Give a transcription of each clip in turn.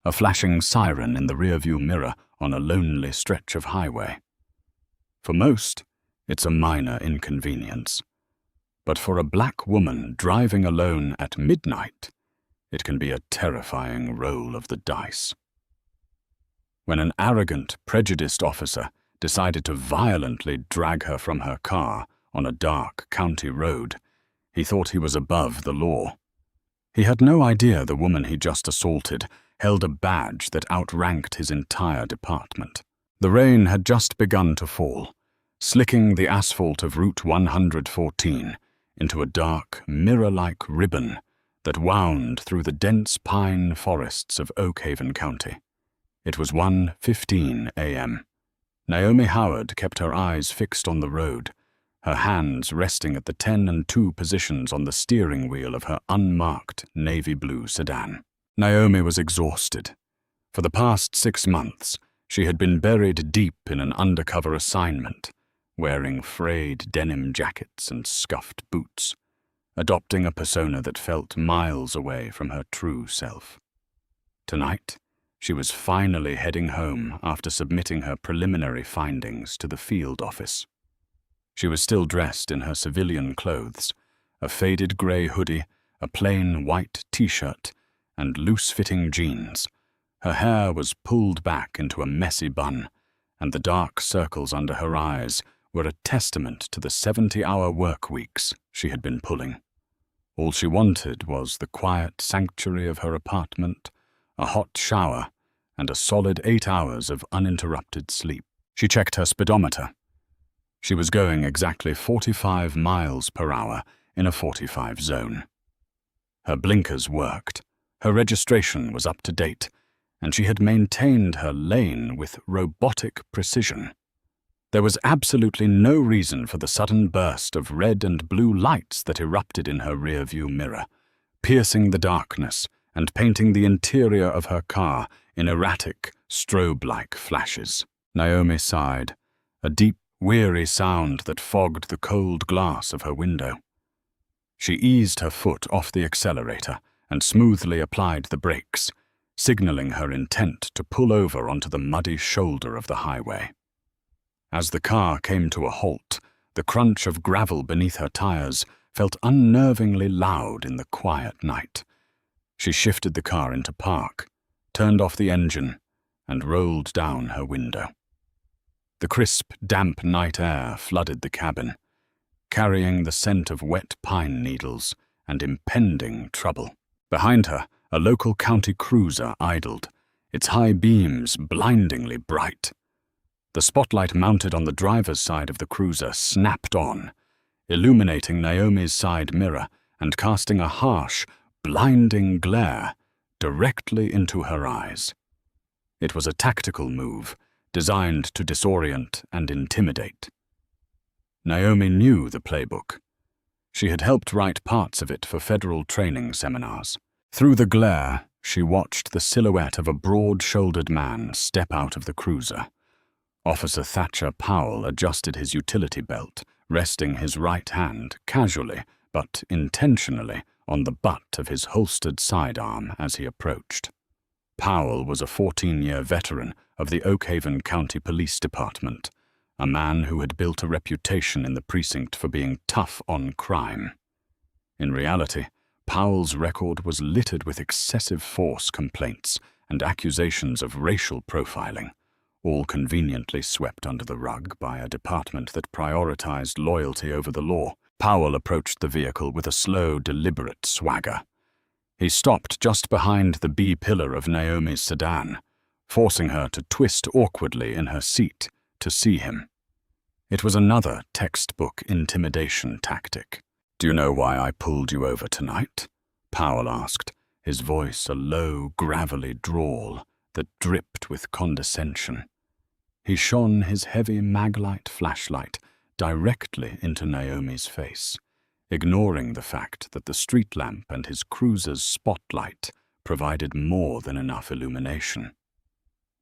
a flashing siren in the rearview mirror on a lonely stretch of highway. For most, it's a minor inconvenience. But for a black woman driving alone at midnight, it can be a terrifying roll of the dice. When an arrogant, prejudiced officer decided to violently drag her from her car on a dark county road, he thought he was above the law. He had no idea the woman he just assaulted held a badge that outranked his entire department. The rain had just begun to fall, slicking the asphalt of Route 114 into a dark, mirror-like ribbon that wound through the dense pine forests of Oakhaven County. It was 1:15 a.m. Naomi Howard kept her eyes fixed on the road, her hands resting at the 10 and 2 positions on the steering wheel of her unmarked navy blue sedan. Naomi was exhausted. For the past 6 months, she had been buried deep in an undercover assignment, wearing frayed denim jackets and scuffed boots, adopting a persona that felt miles away from her true self. Tonight, she was finally heading home after submitting her preliminary findings to the field office. She was still dressed in her civilian clothes, a faded gray hoodie, a plain white t-shirt, and loose-fitting jeans. Her hair was pulled back into a messy bun, and the dark circles under her eyes were a testament to the 70-hour work weeks she had been pulling. All she wanted was the quiet sanctuary of her apartment, a hot shower, and a solid 8 hours of uninterrupted sleep. She checked her speedometer. She was going exactly 45 miles per hour in a 45 zone. Her blinkers worked, her registration was up to date, and she had maintained her lane with robotic precision. There was absolutely no reason for the sudden burst of red and blue lights that erupted in her rearview mirror, piercing the darkness and painting the interior of her car in erratic, strobe-like flashes. Naomi sighed, a deep, weary sound that fogged the cold glass of her window. She eased her foot off the accelerator and smoothly applied the brakes, signaling her intent to pull over onto the muddy shoulder of the highway. As the car came to a halt, the crunch of gravel beneath her tires felt unnervingly loud in the quiet night. She shifted the car into park, turned off the engine, and rolled down her window. The crisp, damp night air flooded the cabin, carrying the scent of wet pine needles and impending trouble. Behind her, a local county cruiser idled, its high beams blindingly bright. The spotlight mounted on the driver's side of the cruiser snapped on, illuminating Naomi's side mirror and casting a harsh, blinding glare directly into her eyes. It was a tactical move, designed to disorient and intimidate. Naomi knew the playbook. She had helped write parts of it for federal training seminars. Through the glare, she watched the silhouette of a broad-shouldered man step out of the cruiser. Officer Thatcher Powell adjusted his utility belt, resting his right hand casually but intentionally on the butt of his holstered sidearm as he approached. Powell was a 14-year veteran of the Oakhaven County Police Department, a man who had built a reputation in the precinct for being tough on crime. In reality, Powell's record was littered with excessive force complaints and accusations of racial profiling, all conveniently swept under the rug by a department that prioritized loyalty over the law. Powell approached the vehicle with a slow, deliberate swagger. He stopped just behind the B-pillar of Naomi's sedan, forcing her to twist awkwardly in her seat to see him. It was another textbook intimidation tactic. "Do you know why I pulled you over tonight?" Powell asked, his voice a low, gravelly drawl that dripped with condescension. He shone his heavy maglite flashlight directly into Naomi's face, ignoring the fact that the street lamp and his cruiser's spotlight provided more than enough illumination.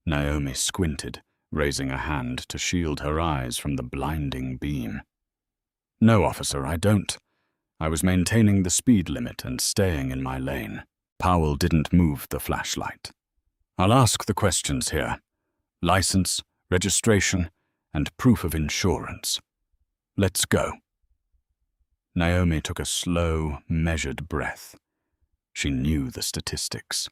Naomi squinted, raising a hand to shield her eyes from the blinding beam. "No, officer, I don't. I was maintaining the speed limit and staying in my lane." Powell didn't move the flashlight. I'll ask the questions here. License, registration, and proof of insurance. Let's go. Naomi took a slow, measured breath. She knew the statistics.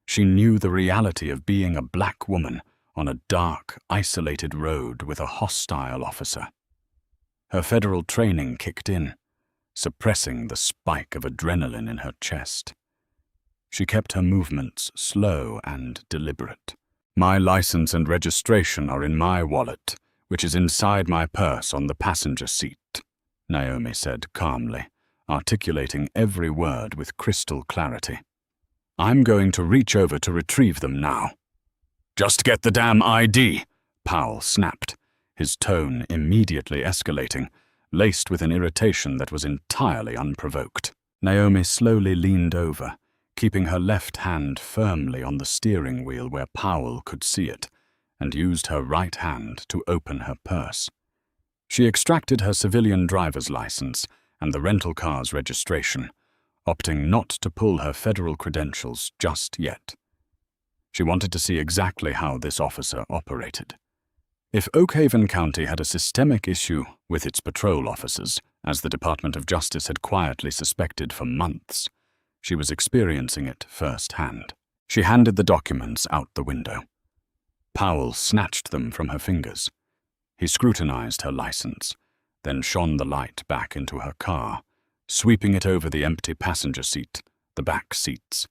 She knew the reality of being a black woman on a dark, isolated road with a hostile officer. Her federal training kicked in, suppressing the spike of adrenaline in her chest. She kept her movements slow and deliberate. My license and registration are in my wallet, which is inside my purse on the passenger seat, Naomi said calmly, articulating every word with crystal clarity. I'm going to reach over to retrieve them now. Just get the damn ID, Powell snapped, his tone immediately escalating, laced with an irritation that was entirely unprovoked. Naomi slowly leaned over, keeping her left hand firmly on the steering wheel where Powell could see it, and used her right hand to open her purse. She extracted her civilian driver's license and the rental car's registration, opting not to pull her federal credentials just yet. She wanted to see exactly how this officer operated. If Oakhaven County had a systemic issue with its patrol officers, as the Department of Justice had quietly suspected for months, she was experiencing it firsthand. She handed the documents out the window. Powell snatched them from her fingers. He scrutinized her license, then shone the light back into her car, sweeping it over the empty passenger seat, the back seats,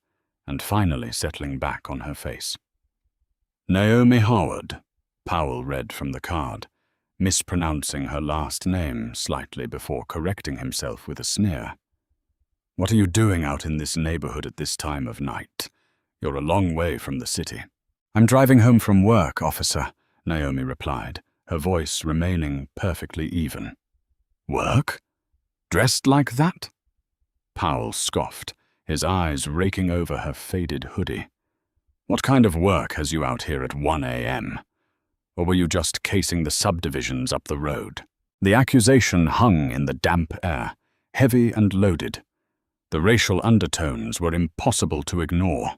and finally settling back on her face. Naomi Howard, Powell read from the card, mispronouncing her last name slightly before correcting himself with a sneer. What are you doing out in this neighborhood at this time of night? You're a long way from the city. I'm driving home from work, officer, Naomi replied, her voice remaining perfectly even. Work? Dressed like that? Powell scoffed, his eyes raking over her faded hoodie. What kind of work has you out here at 1 a.m.? Or were you just casing the subdivisions up the road? The accusation hung in the damp air, heavy and loaded. The racial undertones were impossible to ignore.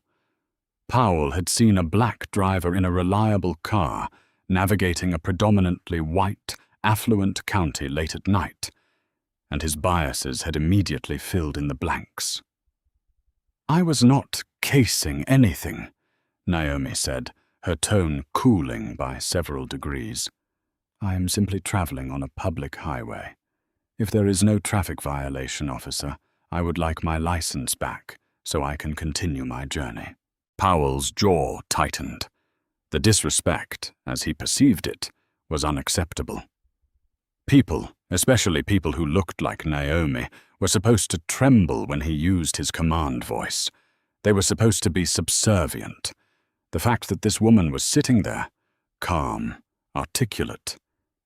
Powell had seen a black driver in a reliable car navigating a predominantly white, affluent county late at night, and his biases had immediately filled in the blanks. I was not casing anything, Naomi said, her tone cooling by several degrees. I am simply traveling on a public highway. If there is no traffic violation, officer, I would like my license back so I can continue my journey. Powell's jaw tightened. The disrespect, as he perceived it, was unacceptable. People, especially people who looked like Naomi, were supposed to tremble when he used his command voice. They were supposed to be subservient. The fact that this woman was sitting there, calm, articulate,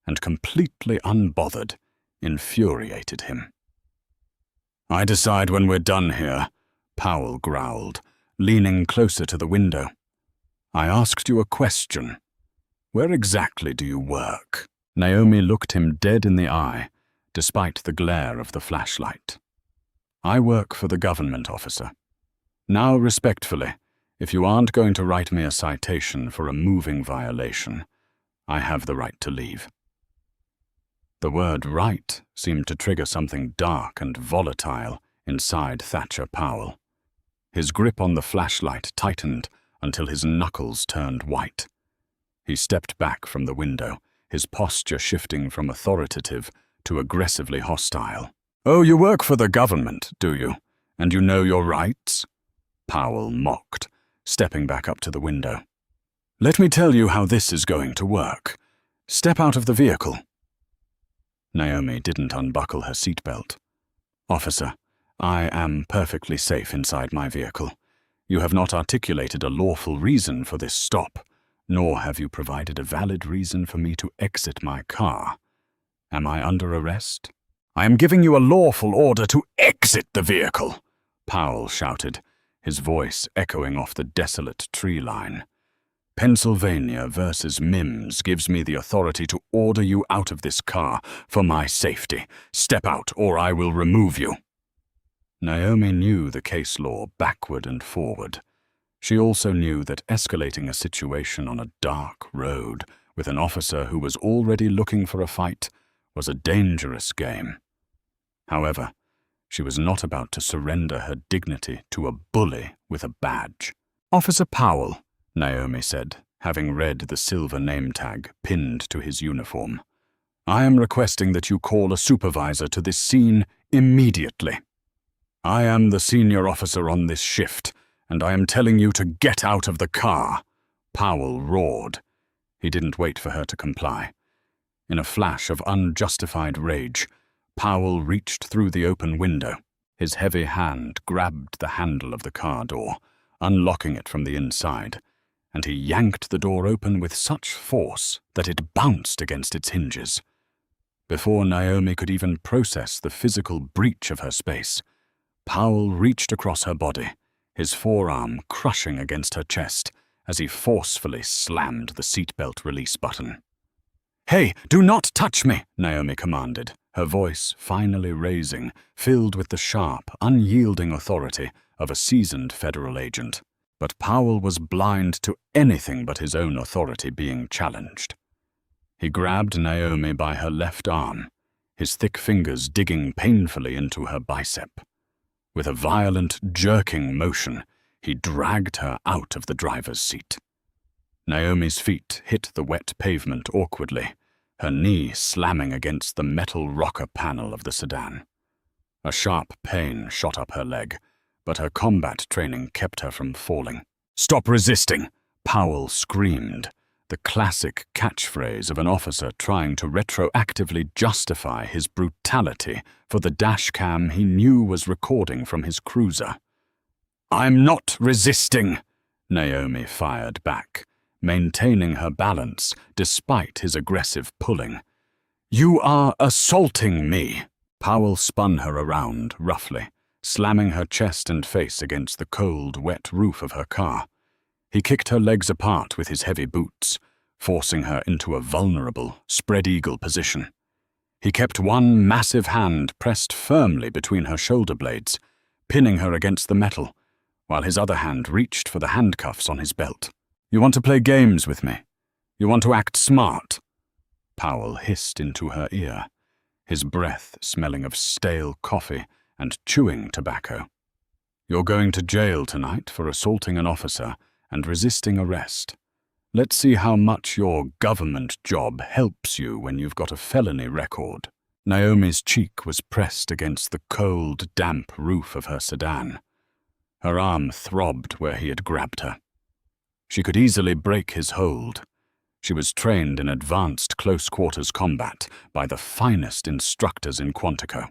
and completely unbothered, infuriated him. I decide when we're done here, Powell growled, leaning closer to the window. I asked you a question. Where exactly do you work? Naomi looked him dead in the eye, despite the glare of the flashlight. I work for the government, officer. Now, respectfully, if you aren't going to write me a citation for a moving violation, I have the right to leave. The word right seemed to trigger something dark and volatile inside Thatcher Powell. His grip on the flashlight tightened until his knuckles turned white. He stepped back from the window, his posture shifting from authoritative to aggressively hostile. Oh, you work for the government, do you? And you know your rights? Powell mocked, stepping back up to the window. Let me tell you how this is going to work. Step out of the vehicle. Naomi didn't unbuckle her seatbelt. Officer, I am perfectly safe inside my vehicle. You have not articulated a lawful reason for this stop, nor have you provided a valid reason for me to exit my car. Am I under arrest? I am giving you a lawful order to exit the vehicle, Powell shouted, his voice echoing off the desolate tree line. Pennsylvania versus Mims gives me the authority to order you out of this car for my safety. Step out or I will remove you. Naomi knew the case law backward and forward. She also knew that escalating a situation on a dark road with an officer who was already looking for a fight was a dangerous game. However, she was not about to surrender her dignity to a bully with a badge. "Officer Powell," Naomi said, having read the silver name tag pinned to his uniform. "I am requesting that you call a supervisor to this scene immediately. I am the senior officer on this shift, and I am telling you to get out of the car," Powell roared. He didn't wait for her to comply. In a flash of unjustified rage, Powell reached through the open window. His heavy hand grabbed the handle of the car door, unlocking it from the inside, and he yanked the door open with such force that it bounced against its hinges. Before Naomi could even process the physical breach of her space, Powell reached across her body, his forearm crushing against her chest as he forcefully slammed the seatbelt release button. "Hey, do not touch me," Naomi commanded, her voice finally raising, filled with the sharp, unyielding authority of a seasoned federal agent. But Powell was blind to anything but his own authority being challenged. He grabbed Naomi by her left arm, his thick fingers digging painfully into her bicep. With a violent, jerking motion, he dragged her out of the driver's seat. Naomi's feet hit the wet pavement awkwardly, her knee slamming against the metal rocker panel of the sedan. A sharp pain shot up her leg, but her combat training kept her from falling. "Stop resisting!" Powell screamed, the classic catchphrase of an officer trying to retroactively justify his brutality for the dashcam he knew was recording from his cruiser. "I'm not resisting," Naomi fired back, maintaining her balance despite his aggressive pulling. "You are assaulting me!" Powell spun her around roughly, slamming her chest and face against the cold, wet roof of her car. He kicked her legs apart with his heavy boots, forcing her into a vulnerable, spread-eagle position. He kept one massive hand pressed firmly between her shoulder blades, pinning her against the metal, while his other hand reached for the handcuffs on his belt. "You want to play games with me? You want to act smart?" Powell hissed into her ear, his breath smelling of stale coffee and chewing tobacco. "You're going to jail tonight for assaulting an officer and resisting arrest. Let's see how much your government job helps you when you've got a felony record." Naomi's cheek was pressed against the cold, damp roof of her sedan. Her arm throbbed where he had grabbed her. She could easily break his hold. She was trained in advanced close-quarters combat by the finest instructors in Quantico.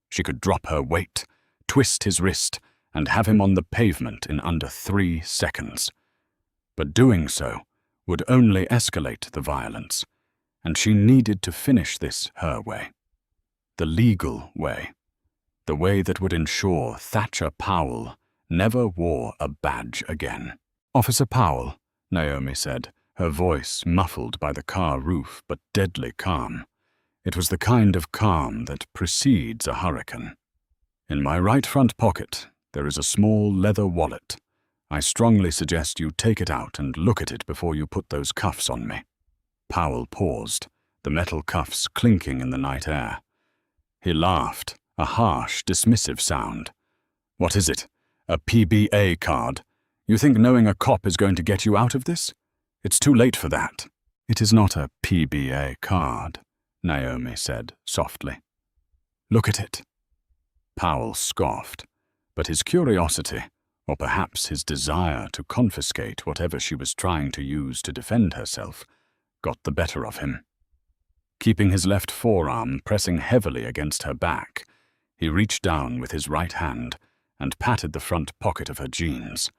She could drop her weight, twist his wrist, and have him on the pavement in under 3 seconds. But doing so would only escalate the violence, and she needed to finish this her way. The legal way. The way that would ensure Thatcher Powell never wore a badge again. "Officer Powell," Naomi said, her voice muffled by the car roof but deadly calm. It was the kind of calm that precedes a hurricane. "In my right front pocket, there is a small leather wallet. I strongly suggest you take it out and look at it before you put those cuffs on me." Powell paused, the metal cuffs clinking in the night air. He laughed, a harsh, dismissive sound. "What is it? A PBA card? You think knowing a cop is going to get you out of this? It's too late for that." "It is not a PBA card," Naomi said softly. "Look at it." Powell scoffed, but his curiosity, or perhaps his desire to confiscate whatever she was trying to use to defend herself, got the better of him. Keeping his left forearm pressing heavily against her back, he reached down with his right hand and patted the front pocket of her jeans.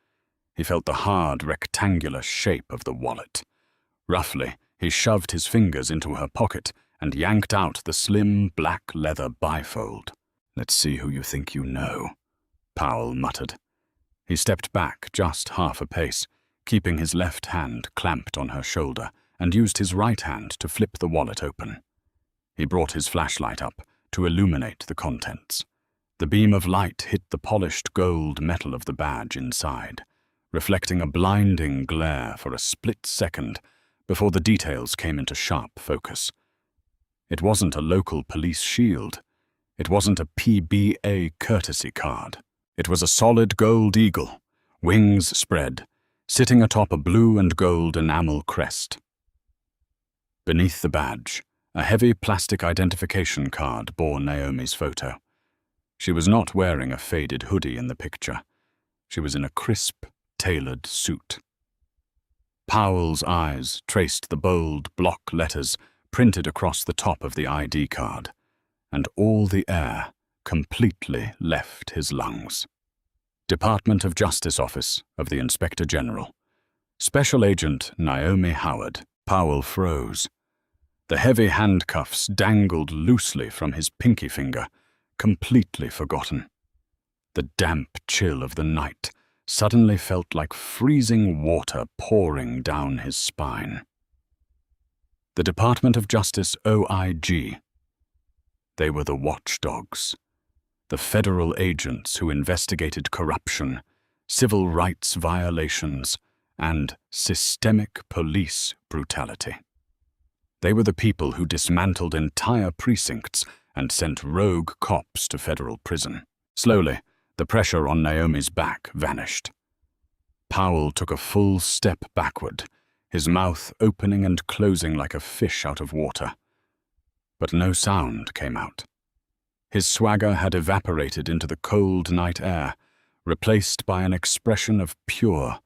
He felt the hard, rectangular shape of the wallet. Roughly, he shoved his fingers into her pocket and yanked out the slim, black leather bifold. "Let's see who you think you know," Powell muttered. He stepped back just half a pace, keeping his left hand clamped on her shoulder, and used his right hand to flip the wallet open. He brought his flashlight up to illuminate the contents. The beam of light hit the polished gold metal of the badge inside, reflecting a blinding glare for a split second before the details came into sharp focus. It wasn't a local police shield. It wasn't a PBA courtesy card. It was a solid gold eagle, wings spread, sitting atop a blue and gold enamel crest. Beneath the badge, a heavy plastic identification card bore Naomi's photo. She was not wearing a faded hoodie in the picture. She was in a crisp, tailored suit. Powell's eyes traced the bold block letters printed across the top of the ID card, and all the air completely left his lungs. Department of Justice Office of the Inspector General. Special Agent Naomi Howard. Powell froze. The heavy handcuffs dangled loosely from his pinky finger, completely forgotten. The damp chill of the night suddenly felt like freezing water pouring down his spine. The Department of Justice OIG. They were the watchdogs, the federal agents who investigated corruption, civil rights violations, and systemic police brutality. They were the people who dismantled entire precincts and sent rogue cops to federal prison. Slowly, the pressure on Naomi's back vanished. Powell took a full step backward, his mouth opening and closing like a fish out of water. But no sound came out. His swagger had evaporated into the cold night air, replaced by an expression of pure,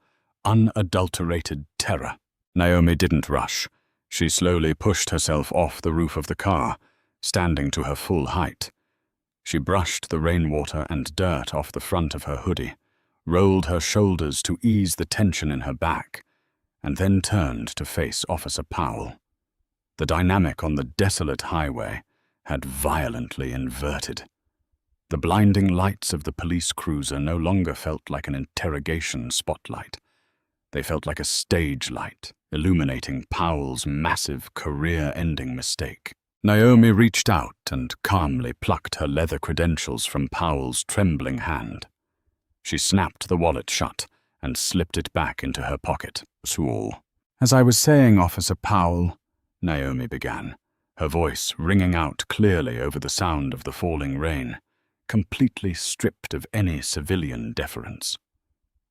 unadulterated terror. Naomi didn't rush. She slowly pushed herself off the roof of the car, standing to her full height. She brushed the rainwater and dirt off the front of her hoodie, rolled her shoulders to ease the tension in her back, and then turned to face Officer Powell. The dynamic on the desolate highway had violently inverted. The blinding lights of the police cruiser no longer felt like an interrogation spotlight. They felt like a stage light, illuminating Powell's massive career-ending mistake. Naomi reached out and calmly plucked her leather credentials from Powell's trembling hand. She snapped the wallet shut and slipped it back into her pocket. "As I was saying, Officer Powell," Naomi began, her voice ringing out clearly over the sound of the falling rain, completely stripped of any civilian deference.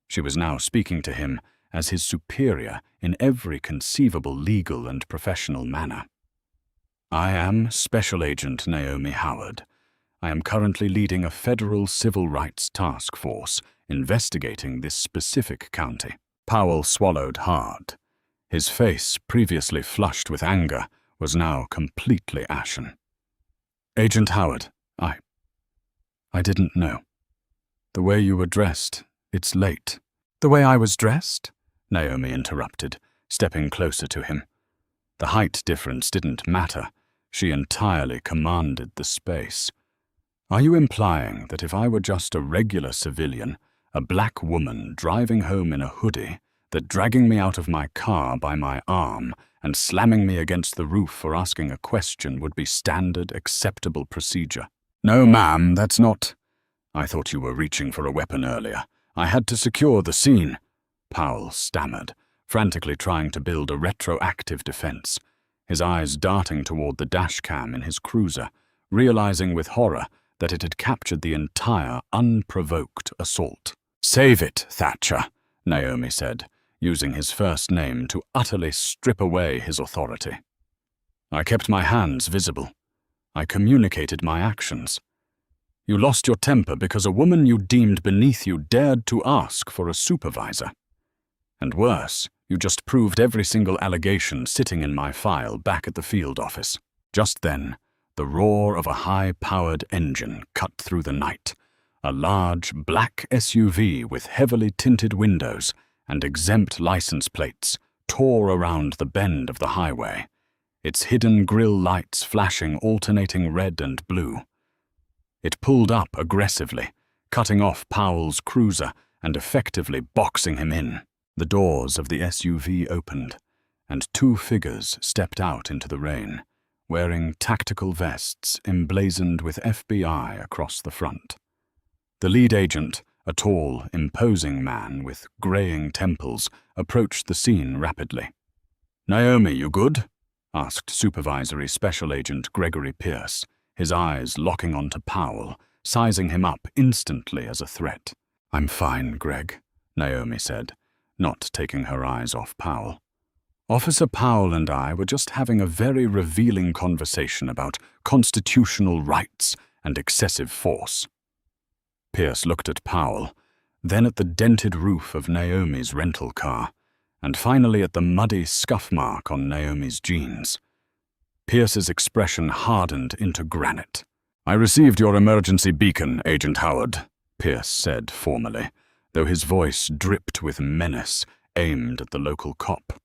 She was now speaking to him as his superior in every conceivable legal and professional manner. "I am Special Agent Naomi Howard. I am currently leading a federal civil rights task force investigating this specific county." Powell swallowed hard. His face, previously flushed with anger, was now completely ashen. "Agent Howard, I didn't know. The way you were dressed, it's late." "The way I was dressed?" Naomi interrupted, stepping closer to him. The height difference didn't matter. She entirely commanded the space. "Are you implying that if I were just a regular civilian, a black woman driving home in a hoodie, that dragging me out of my car by my arm and slamming me against the roof for asking a question would be standard, acceptable procedure?" "No, ma'am, that's not—" "I thought you were reaching for a weapon earlier. I had to secure the scene," Powell stammered, frantically trying to build a retroactive defense, his eyes darting toward the dashcam in his cruiser, realizing with horror that it had captured the entire unprovoked assault. "Save it, Thatcher," Naomi said, using his first name to utterly strip away his authority. "I kept my hands visible. I communicated my actions. You lost your temper because a woman you deemed beneath you dared to ask for a supervisor. And worse, you just proved every single allegation sitting in my file back at the field office." Just then, the roar of a high-powered engine cut through the night. A large, black SUV with heavily tinted windows and exempt license plates tore around the bend of the highway, its hidden grille lights flashing alternating red and blue. It pulled up aggressively, cutting off Powell's cruiser and effectively boxing him in. The doors of the SUV opened, and two figures stepped out into the rain, wearing tactical vests emblazoned with FBI across the front. The lead agent, a A tall, imposing man with graying temples approached the scene rapidly. "Naomi, you good?" asked Supervisory Special Agent Gregory Pierce, his eyes locking onto Powell, sizing him up instantly as a threat. "I'm fine, Greg," Naomi said, not taking her eyes off Powell. "Officer Powell and I were just having a very revealing conversation about constitutional rights and excessive force." Pierce looked at Powell, then at the dented roof of Naomi's rental car, and finally at the muddy scuff mark on Naomi's jeans. Pierce's expression hardened into granite. "I received your emergency beacon, Agent Howard," Pierce said formally, though his voice dripped with menace aimed at the local cop.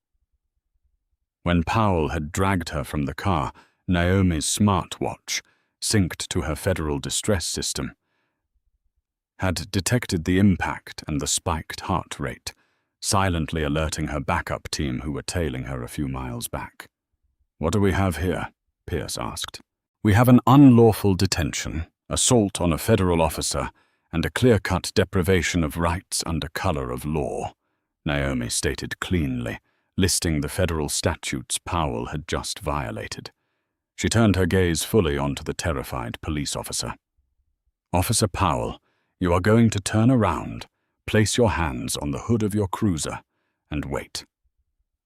When Powell had dragged her from the car, Naomi's smartwatch, synced to her federal distress system, had detected the impact and the spiked heart rate, silently alerting her backup team who were tailing her a few miles back. "What do we have here?" Pierce asked. "We have an unlawful detention, assault on a federal officer, and a clear-cut deprivation of rights under color of law," Naomi stated cleanly, listing the federal statutes Powell had just violated. She turned her gaze fully onto the terrified police officer. "Officer Powell, you are going to turn around, place your hands on the hood of your cruiser, and wait.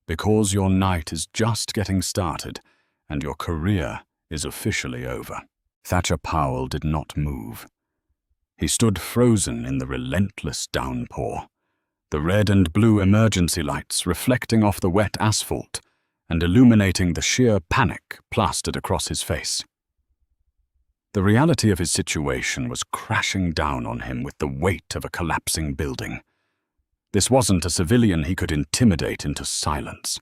Because your night is just getting started, and your career is officially over." Thatcher Powell did not move. He stood frozen in the relentless downpour, the red and blue emergency lights reflecting off the wet asphalt and illuminating the sheer panic plastered across his face. The reality of his situation was crashing down on him with the weight of a collapsing building. This wasn't a civilian he could intimidate into silence.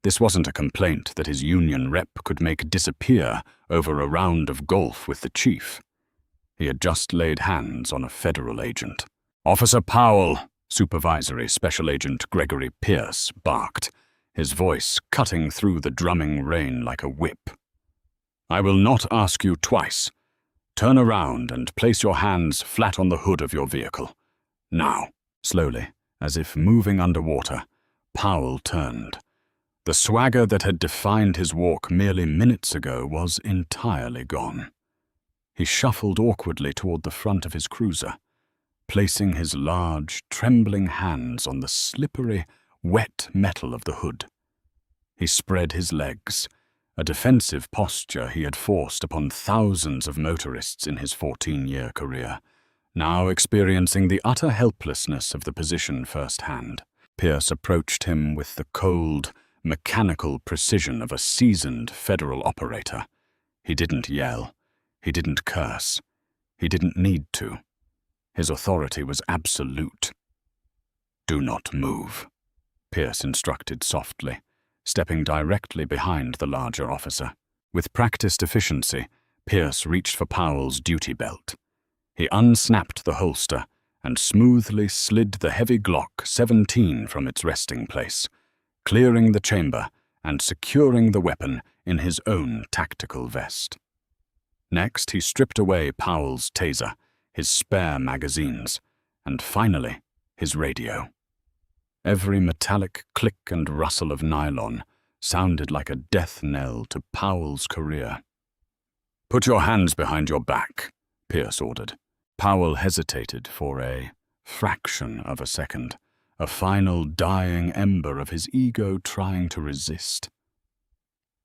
This wasn't a complaint that his union rep could make disappear over a round of golf with the chief. He had just laid hands on a federal agent. "Officer Powell," Supervisory Special Agent Gregory Pierce barked, his voice cutting through the drumming rain like a whip. "I will not ask you twice. Turn around and place your hands flat on the hood of your vehicle. Now." Slowly, as if moving underwater, Powell turned. The swagger that had defined his walk merely minutes ago was entirely gone. He shuffled awkwardly toward the front of his cruiser, placing his large, trembling hands on the slippery, wet metal of the hood. He spread his legs, a defensive posture he had forced upon thousands of motorists in his 14-year career, now experiencing the utter helplessness of the position firsthand. Pierce approached him with the cold, mechanical precision of a seasoned federal operator. He didn't yell. He didn't curse. He didn't need to. His authority was absolute. "Do not move," Pierce instructed softly, stepping directly behind the larger officer. With practiced efficiency, Pierce reached for Powell's duty belt. He unsnapped the holster and smoothly slid the heavy Glock 17 from its resting place, clearing the chamber and securing the weapon in his own tactical vest. Next, he stripped away Powell's taser, his spare magazines, and finally, his radio. Every metallic click and rustle of nylon sounded like a death knell to Powell's career. "Put your hands behind your back," Pierce ordered. Powell hesitated for a fraction of a second, a final dying ember of his ego trying to resist.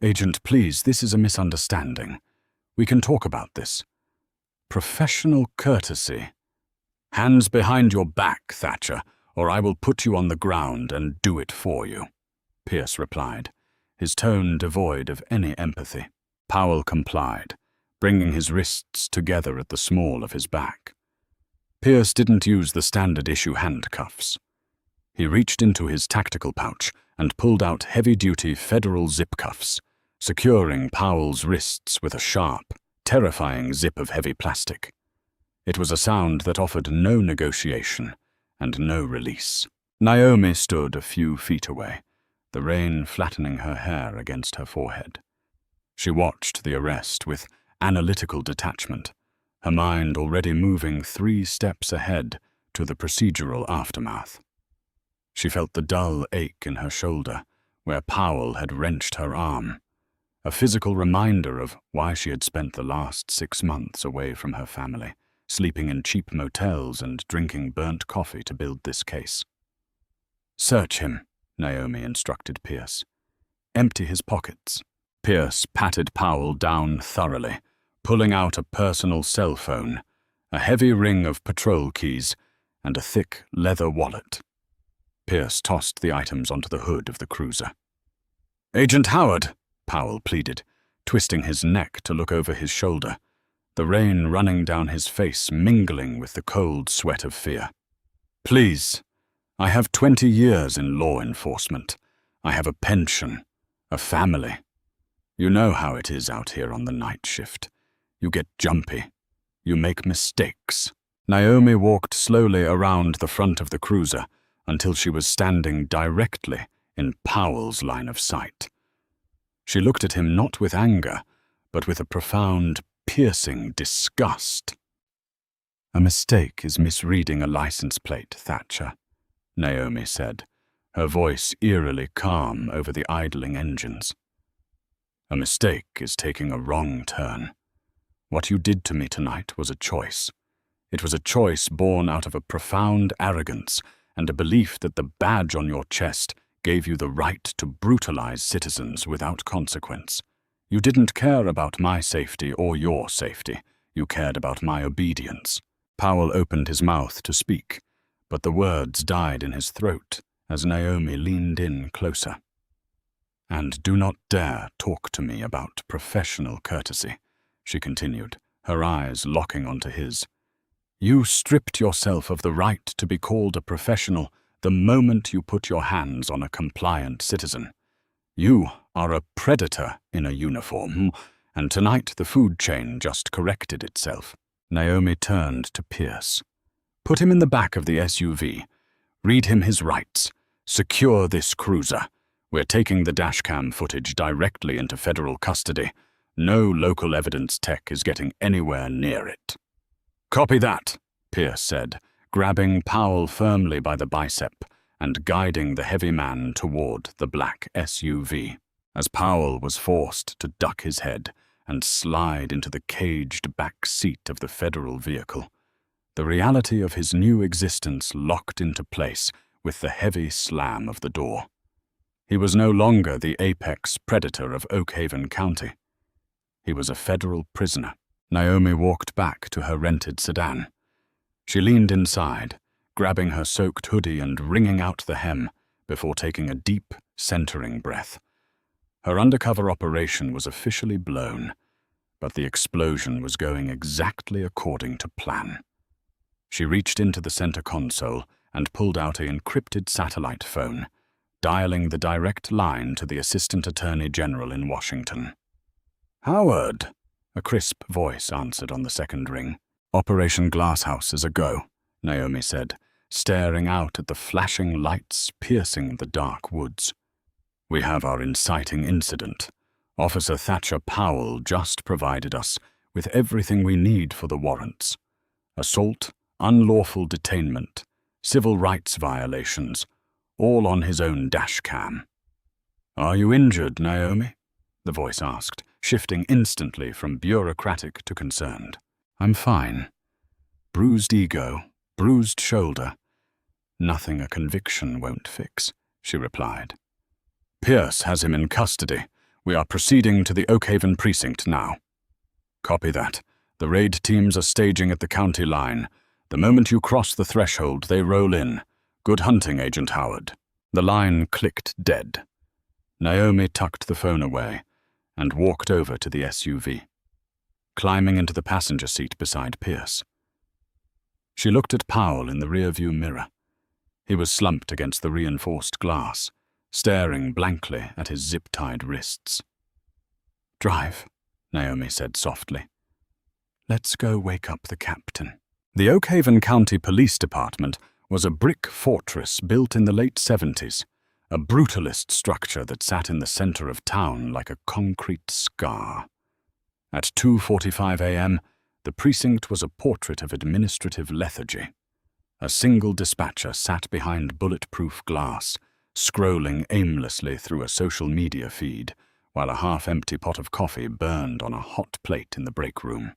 "Agent, please, this is a misunderstanding. We can talk about this. Professional courtesy." "Hands behind your back, Thatcher, or I will put you on the ground and do it for you," Pierce replied, his tone devoid of any empathy. Powell complied, bringing his wrists together at the small of his back. Pierce didn't use the standard-issue handcuffs. He reached into his tactical pouch and pulled out heavy-duty federal zip cuffs, securing Powell's wrists with a sharp, terrifying zip of heavy plastic. It was a sound that offered no negotiation and no release. Naomi stood a few feet away, the rain flattening her hair against her forehead. She watched the arrest with analytical detachment, her mind already moving 3 steps ahead to the procedural aftermath. She felt the dull ache in her shoulder, where Powell had wrenched her arm, a physical reminder of why she had spent the last 6 months away from her family, sleeping in cheap motels and drinking burnt coffee to build this case. "Search him," Naomi instructed Pierce. "Empty his pockets." Pierce patted Powell down thoroughly, pulling out a personal cell phone, a heavy ring of patrol keys, and a thick leather wallet. Pierce tossed the items onto the hood of the cruiser. "Agent Howard," Powell pleaded, twisting his neck to look over his shoulder, the rain running down his face mingling with the cold sweat of fear. "Please, I have 20 years in law enforcement. I have a pension, a family. You know how it is out here on the night shift. You get jumpy. You make mistakes." Naomi walked slowly around the front of the cruiser until she was standing directly in Powell's line of sight. She looked at him not with anger, but with a profound, piercing disgust. "A mistake is misreading a license plate, Thatcher," Naomi said, her voice eerily calm over the idling engines. "A mistake is taking a wrong turn. What you did to me tonight was a choice. It was a choice born out of a profound arrogance and a belief that the badge on your chest gave you the right to brutalize citizens without consequence. You didn't care about my safety or your safety. You cared about my obedience." Powell opened his mouth to speak, but the words died in his throat as Naomi leaned in closer. "And do not dare talk to me about professional courtesy," she continued, her eyes locking onto his. "You stripped yourself of the right to be called a professional the moment you put your hands on a compliant citizen. You are a predator in a uniform, and tonight the food chain just corrected itself." Naomi turned to Pierce. "Put him in the back of the SUV. Read him his rights. Secure this cruiser. We're taking the dashcam footage directly into federal custody. No local evidence tech is getting anywhere near it." "Copy that," Pierce said, grabbing Powell firmly by the bicep and guiding the heavy man toward the black SUV. As Powell was forced to duck his head and slide into the caged back seat of the federal vehicle, the reality of his new existence locked into place with the heavy slam of the door. He was no longer the apex predator of Oakhaven County. He was a federal prisoner. Naomi walked back to her rented sedan. She leaned inside, grabbing her soaked hoodie and wringing out the hem before taking a deep, centering breath. Her undercover operation was officially blown, but the explosion was going exactly according to plan. She reached into the center console and pulled out an encrypted satellite phone, dialing the direct line to the Assistant Attorney General in Washington. "Howard," a crisp voice answered on the second ring. "Operation Glasshouse is a go," Naomi said, staring out at the flashing lights piercing the dark woods. "We have our inciting incident. Officer Thatcher Powell just provided us with everything we need for the warrants. Assault, unlawful detainment, civil rights violations, all on his own dash cam." "Are you injured, Naomi?" the voice asked, shifting instantly from bureaucratic to concerned. "I'm fine. Bruised ego, bruised shoulder. Nothing a conviction won't fix," she replied. "Pierce has him in custody. We are proceeding to the Oakhaven precinct now." "Copy that. The raid teams are staging at the county line. The moment you cross the threshold, they roll in. Good hunting, Agent Howard." The line clicked dead. Naomi tucked the phone away and walked over to the SUV, climbing into the passenger seat beside Pierce. She looked at Powell in the rearview mirror. He was slumped against the reinforced glass, staring blankly at his zip-tied wrists. "Drive," Naomi said softly. "Let's go wake up the captain." The Oakhaven County Police Department was a brick fortress built in the late 70s, a brutalist structure that sat in the center of town like a concrete scar. At 2:45 a.m., the precinct was a portrait of administrative lethargy. A single dispatcher sat behind bulletproof glass, scrolling aimlessly through a social media feed, while a half-empty pot of coffee burned on a hot plate in the break room.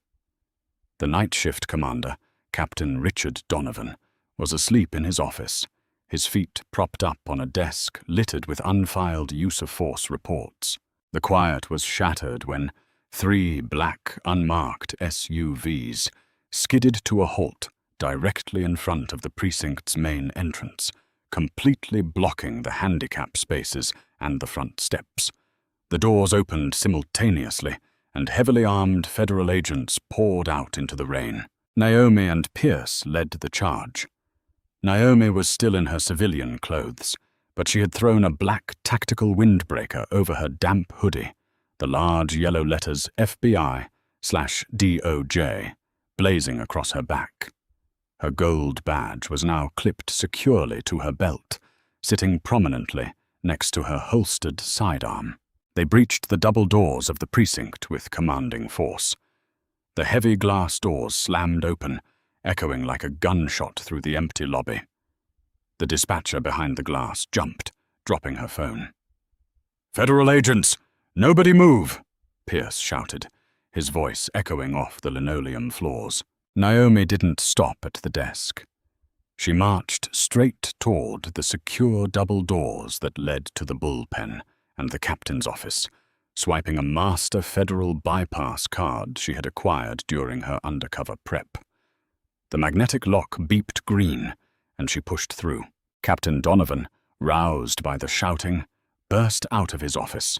The night shift commander, Captain Richard Donovan, was asleep in his office, his feet propped up on a desk littered with unfiled use-of-force reports. The quiet was shattered when 3 black, unmarked SUVs skidded to a halt directly in front of the precinct's main entrance, completely blocking the handicap spaces and the front steps. The doors opened simultaneously, and heavily armed federal agents poured out into the rain. Naomi and Pierce led the charge. Naomi was still in her civilian clothes, but she had thrown a black tactical windbreaker over her damp hoodie, the large yellow letters FBI/DOJ blazing across her back. Her gold badge was now clipped securely to her belt, sitting prominently next to her holstered sidearm. They breached the double doors of the precinct with commanding force. The heavy glass doors slammed open, echoing like a gunshot through the empty lobby. The dispatcher behind the glass jumped, dropping her phone. "Federal agents, nobody move!" Pierce shouted, his voice echoing off the linoleum floors. Naomi didn't stop at the desk. She marched straight toward the secure double doors that led to the bullpen and the captain's office, swiping a master federal bypass card she had acquired during her undercover prep. The magnetic lock beeped green, and she pushed through. Captain Donovan, roused by the shouting, burst out of his office.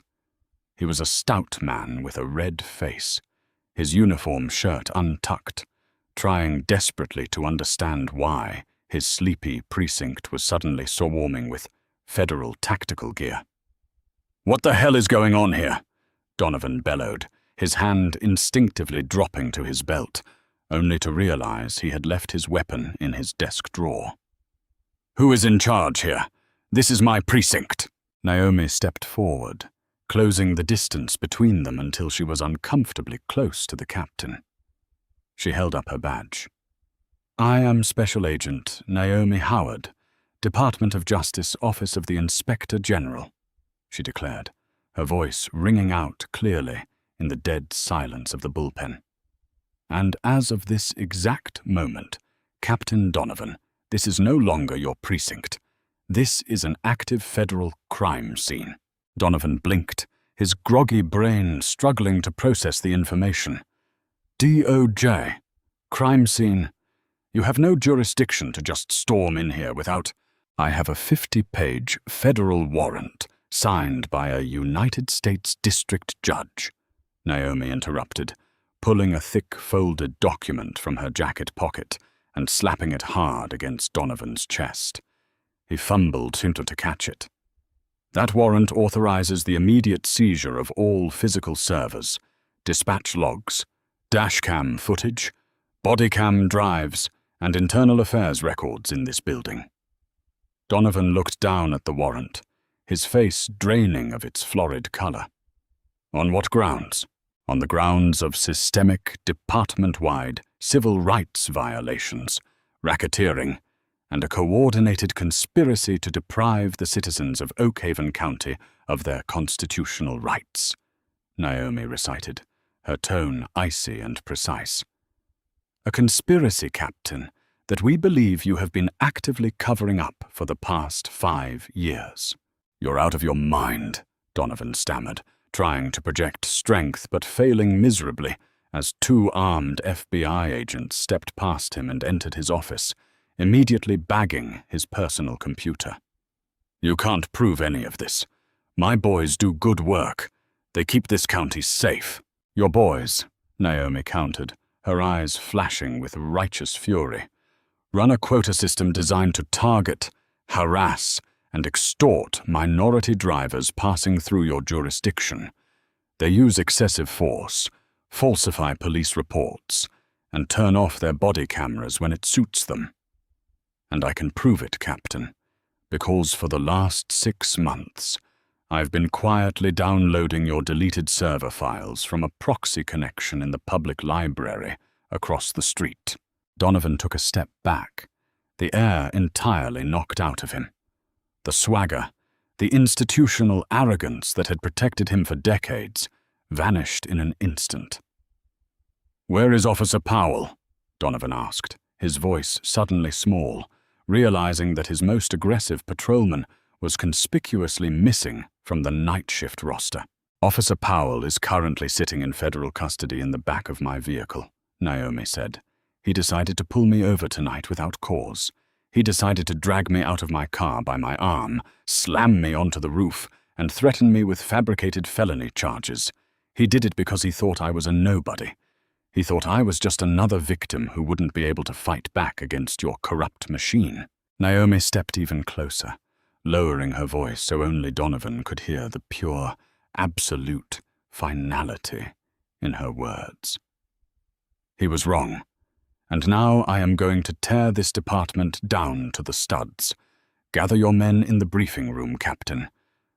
He was a stout man with a red face, his uniform shirt untucked, trying desperately to understand why his sleepy precinct was suddenly swarming with federal tactical gear. "What the hell is going on here?" Donovan bellowed, his hand instinctively dropping to his belt, only to realize he had left his weapon in his desk drawer. "Who is in charge here? This is my precinct." Naomi stepped forward, closing the distance between them until she was uncomfortably close to the captain. She held up her badge. "I am Special Agent Naomi Howard, Department of Justice, Office of the Inspector General," she declared, her voice ringing out clearly in the dead silence of the bullpen. "And as of this exact moment, Captain Donovan, this is no longer your precinct. This is an active federal crime scene." Donovan blinked, his groggy brain struggling to process the information. "DOJ. Crime scene. You have no jurisdiction to just storm in here without—" "I have a 50-page federal warrant signed by a United States District Judge," Naomi interrupted, pulling a thick folded document from her jacket pocket and slapping it hard against Donovan's chest. He fumbled to catch it. "That warrant authorizes the immediate seizure of all physical servers, dispatch logs, dashcam footage, bodycam drives, and internal affairs records in this building." Donovan looked down at the warrant, his face draining of its florid color. "On what grounds?" "On the grounds of systemic, department-wide civil rights violations, racketeering, and a coordinated conspiracy to deprive the citizens of Oakhaven County of their constitutional rights," Naomi recited, her tone icy and precise. "A conspiracy, Captain, that we believe you have been actively covering up for the past 5 years. "You're out of your mind," Donovan stammered, trying to project strength but failing miserably as 2 armed FBI agents stepped past him and entered his office, immediately bagging his personal computer. "You can't prove any of this. My boys do good work. They keep this county safe." "Your boys," Naomi countered, her eyes flashing with righteous fury, "run a quota system designed to target, harass, and extort minority drivers passing through your jurisdiction. They use excessive force, falsify police reports, and turn off their body cameras when it suits them. And I can prove it, Captain, because for the last 6 months, I've been quietly downloading your deleted server files from a proxy connection in the public library across the street." Donovan took a step back, the air entirely knocked out of him. The swagger, the institutional arrogance that had protected him for decades, vanished in an instant. "Where is Officer Powell?" Donovan asked, his voice suddenly small, realizing that his most aggressive patrolman was conspicuously missing from the night shift roster. "Officer Powell is currently sitting in federal custody in the back of my vehicle," Naomi said. "He decided to pull me over tonight without cause. He decided to drag me out of my car by my arm, slam me onto the roof, and threaten me with fabricated felony charges. He did it because he thought I was a nobody. He thought I was just another victim who wouldn't be able to fight back against your corrupt machine." Naomi stepped even closer, lowering her voice so only Donovan could hear the pure, absolute finality in her words. "He was wrong, and now I am going to tear this department down to the studs. Gather your men in the briefing room, Captain.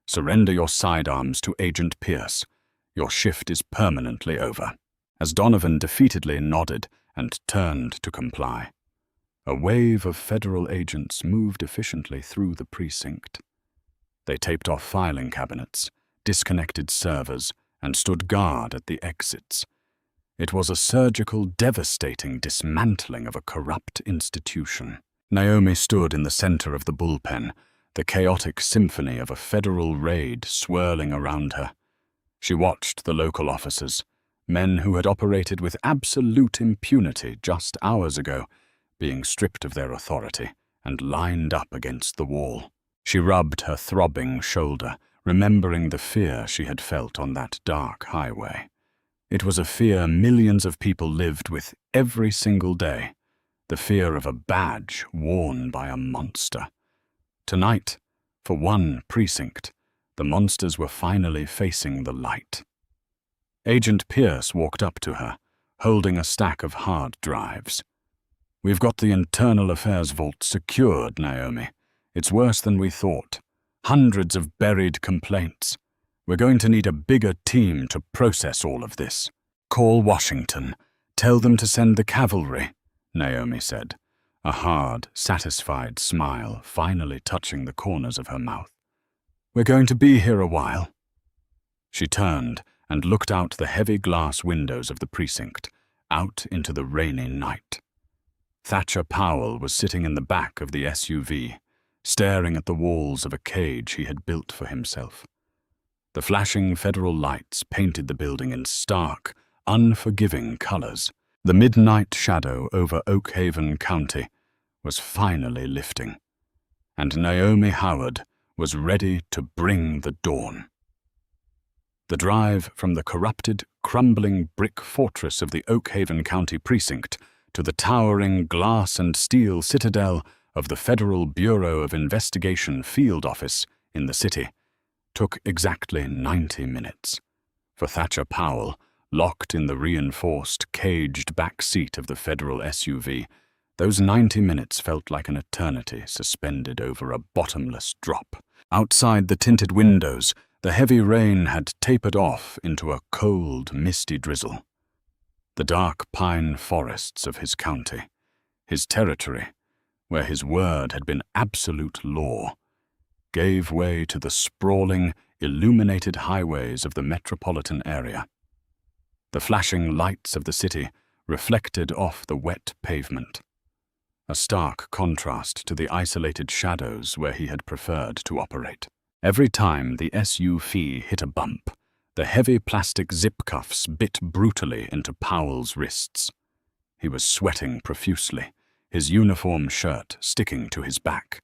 Surrender your sidearms to Agent Pierce. Your shift is permanently over." As Donovan defeatedly nodded and turned to comply, a wave of federal agents moved efficiently through the precinct. They taped off filing cabinets, disconnected servers, and stood guard at the exits. It was a surgical, devastating dismantling of a corrupt institution. Naomi stood in the center of the bullpen, the chaotic symphony of a federal raid swirling around her. She watched the local officers, men who had operated with absolute impunity just hours ago, being stripped of their authority and lined up against the wall. She rubbed her throbbing shoulder, remembering the fear she had felt on that dark highway. It was a fear millions of people lived with every single day, the fear of a badge worn by a monster. Tonight, for one precinct, the monsters were finally facing the light. Agent Pierce walked up to her, holding a stack of hard drives. "We've got the internal affairs vault secured, Naomi. It's worse than we thought. Hundreds of buried complaints. We're going to need a bigger team to process all of this. Call Washington. Tell them to send the cavalry," Naomi said, a hard, satisfied smile finally touching the corners of her mouth. "We're going to be here a while." She turned and looked out the heavy glass windows of the precinct, out into the rainy night. Thatcher Powell was sitting in the back of the SUV, staring at the walls of a cage he had built for himself. The flashing federal lights painted the building in stark, unforgiving colors. The midnight shadow over Oak Haven County was finally lifting, and Naomi Howard was ready to bring the dawn. The drive from the corrupted, crumbling brick fortress of the Oak Haven County precinct to the towering glass and steel citadel of the Federal Bureau of Investigation field office in the city took exactly 90 minutes. For Thatcher Powell, locked in the reinforced, caged back seat of the federal SUV, those 90 minutes felt like an eternity suspended over a bottomless drop. Outside the tinted windows, the heavy rain had tapered off into a cold, misty drizzle. The dark pine forests of his county, his territory, where his word had been absolute law, gave way to the sprawling, illuminated highways of the metropolitan area. The flashing lights of the city reflected off the wet pavement, a stark contrast to the isolated shadows where he had preferred to operate. Every time the SUV hit a bump, the heavy plastic zip cuffs bit brutally into Powell's wrists. He was sweating profusely, his uniform shirt sticking to his back.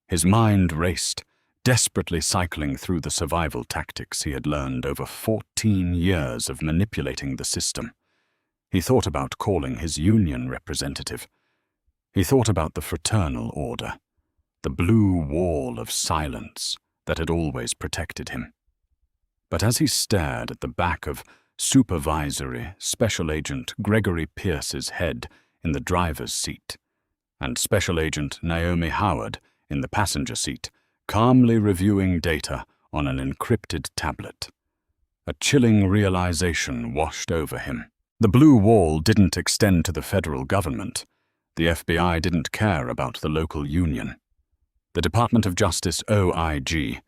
His mind raced, desperately cycling through the survival tactics he had learned over 14 years of manipulating the system. He thought about calling his union representative. He thought about the fraternal order, the blue wall of silence that had always protected him. But as he stared at the back of Supervisory Special Agent Gregory Pierce's head in the driver's seat, and Special Agent Naomi Howard in the passenger seat, calmly reviewing data on an encrypted tablet, a chilling realization washed over him. The blue wall didn't extend to the federal government. The FBI didn't care about the local union. The Department of Justice OIG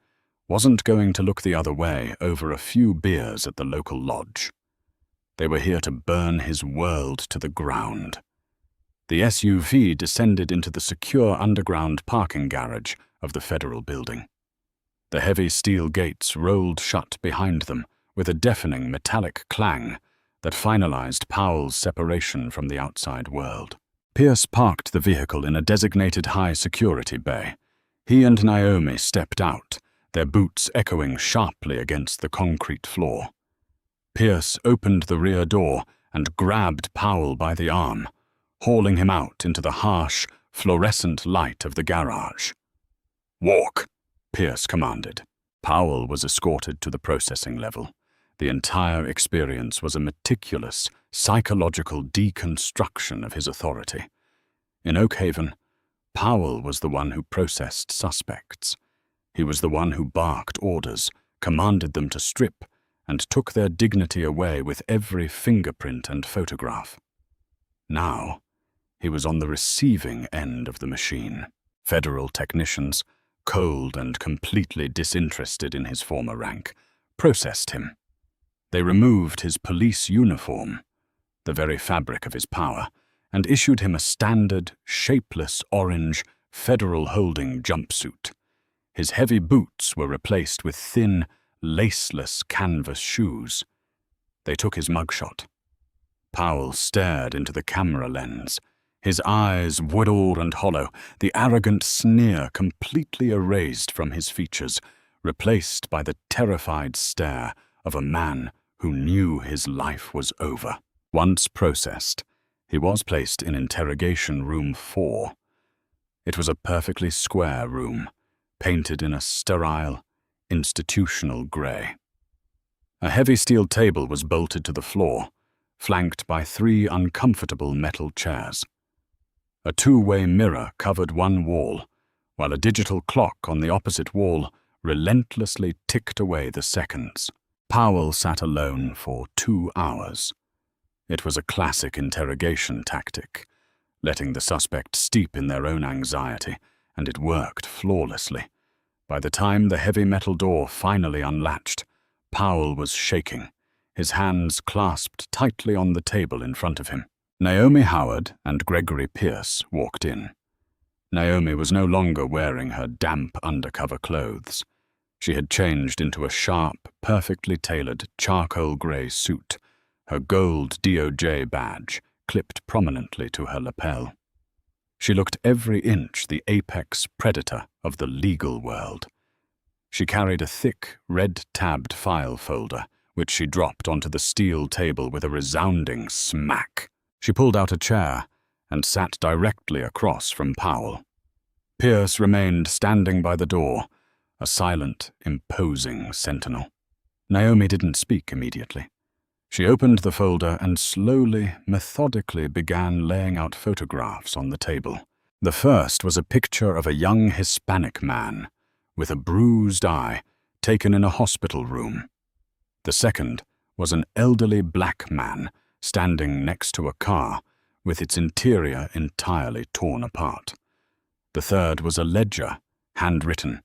wasn't going to look the other way over a few beers at the local lodge. They were here to burn his world to the ground. The SUV descended into the secure underground parking garage of the federal building. The heavy steel gates rolled shut behind them with a deafening metallic clang that finalized Powell's separation from the outside world. Pierce parked the vehicle in a designated high-security bay. He and Naomi stepped out, their boots echoing sharply against the concrete floor. Pierce opened the rear door and grabbed Powell by the arm, hauling him out into the harsh, fluorescent light of the garage. "Walk," Pierce commanded. Powell was escorted to the processing level. The entire experience was a meticulous, psychological deconstruction of his authority. In Oak Haven, Powell was the one who processed suspects. He was the one who barked orders, commanded them to strip, and took their dignity away with every fingerprint and photograph. Now, he was on the receiving end of the machine. Federal technicians, cold and completely disinterested in his former rank, processed him. They removed his police uniform, the very fabric of his power, and issued him a standard, shapeless orange federal holding jumpsuit. His heavy boots were replaced with thin, laceless canvas shoes. They took his mugshot. Powell stared into the camera lens, his eyes wooded and hollow, the arrogant sneer completely erased from his features, replaced by the terrified stare of a man who knew his life was over. Once processed, he was placed in Interrogation Room 4. It was a perfectly square room, painted in a sterile, institutional grey. A heavy steel table was bolted to the floor, flanked by 3 uncomfortable metal chairs. A two-way mirror covered one wall, while a digital clock on the opposite wall relentlessly ticked away the seconds. Powell sat alone for 2 hours. It was a classic interrogation tactic, letting the suspect steep in their own anxiety, and it worked flawlessly. By the time the heavy metal door finally unlatched, Powell was shaking, his hands clasped tightly on the table in front of him. Naomi Howard and Gregory Pierce walked in. Naomi was no longer wearing her damp undercover clothes. She had changed into a sharp, perfectly tailored charcoal grey suit, her gold DOJ badge clipped prominently to her lapel. She looked every inch the apex predator of the legal world. She carried a thick, red-tabbed file folder, which she dropped onto the steel table with a resounding smack. She pulled out a chair and sat directly across from Powell. Pierce remained standing by the door, a silent, imposing sentinel. Naomi didn't speak immediately. She opened the folder and slowly, methodically began laying out photographs on the table. The first was a picture of a young Hispanic man with a bruised eye taken in a hospital room. The second was an elderly black man standing next to a car with its interior entirely torn apart. The third was a ledger, handwritten,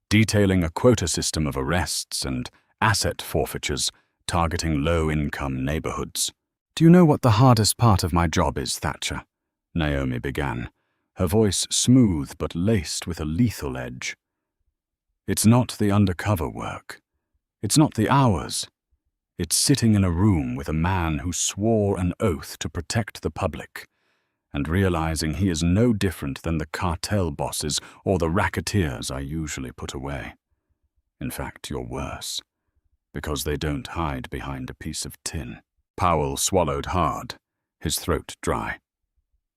detailing a quota system of arrests and asset forfeitures targeting low-income neighborhoods. "Do you know what the hardest part of my job is, Thatcher?" Naomi began, her voice smooth but laced with a lethal edge. "It's not the undercover work. It's not the hours. It's sitting in a room with a man who swore an oath to protect the public, and realizing he is no different than the cartel bosses or the racketeers I usually put away. In fact, you're worse, because they don't hide behind a piece of tin." Powell swallowed hard, his throat dry.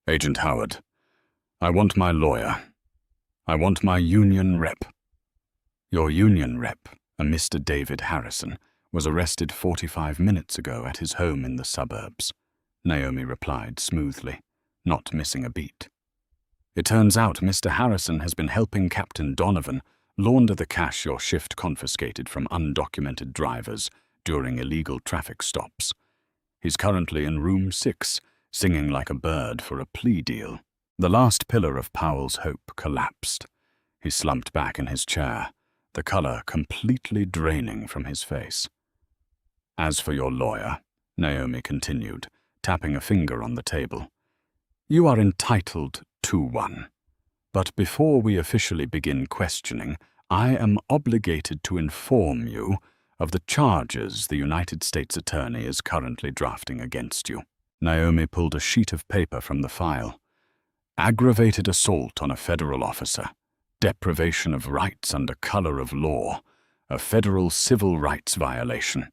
"Agent Howard, I want my lawyer. I want my union rep." "Your union rep, a Mr. David Harrison, was arrested 45 minutes ago at his home in the suburbs," Naomi replied smoothly, not missing a beat. "It turns out Mr. Harrison has been helping Captain Donovan launder the cash your shift confiscated from undocumented drivers during illegal traffic stops. He's currently in room 6, singing like a bird for a plea deal. The last pillar of Powell's hope collapsed. He slumped back in his chair, the color completely draining from his face. As for your lawyer, Naomi continued, tapping a finger on the table, you are entitled to one. But before we officially begin questioning, I am obligated to inform you of the charges the United States Attorney is currently drafting against you. Naomi pulled a sheet of paper from the file. Aggravated assault on a federal officer, deprivation of rights under color of law, a federal civil rights violation,